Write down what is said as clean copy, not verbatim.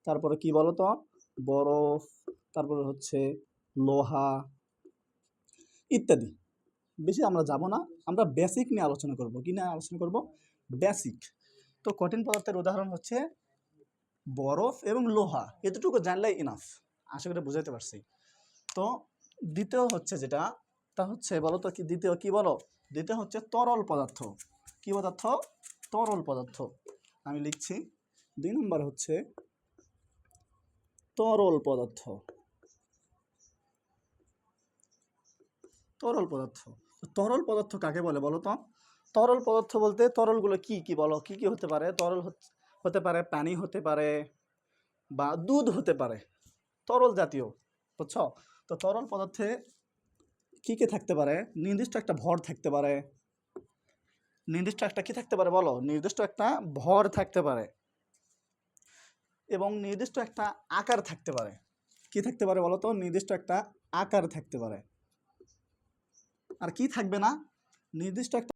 তারপরে কি বলো তো, বরফ, তারপরে হচ্ছে লোহা ইত্যাদি। বেশি আমরা যাব না, আমরা বেসিক নিয়ে আলোচনা করব। কি নিয়ে আলোচনা করব? বেসিক। তো কঠিন পদার্থের উদাহরণ হচ্ছে বরফ এবং লোহা, এতটুকু জানলেই ইনাফ। আশা করি বুঝাইতে পারছি। তো দ্বিতীয় হচ্ছে যেটা, তা হচ্ছে বলো তো কি দ্বিতীয়, কি বলো? দ্বিতীয় হচ্ছে তরল পদার্থ। কি পদার্থ? তরল পদার্থ। আমি লিখছি 2 নম্বর হচ্ছে তরল পদার্থ। তরল পদার্থ, তরল পদার্থ কাকে বলে বলো তো? তরল পদার্থ বলতে তরলগুলো কি কি বলো, কি কি হতে পারে? তরল হতে পারে পানি, হতে পারে বা দুধ হতে পারে, তরল জাতীয়, বুঝছো? তো তরল পদার্থে কি কি থাকতে পারে? নির্দিষ্ট একটা ভর থাকতে পারে, নির্দিষ্ট একটা কি থাকতে পারে বলো? নির্দিষ্ট একটা ভর থাকতে পারে এবং নির্দিষ্ট একটা আকার থাকতে পারে। কি থাকতে পারে বলো তো? নির্দিষ্ট একটা আকার থাকতে পারে। আর কি থাকবে না? নির্দিষ্ট একটা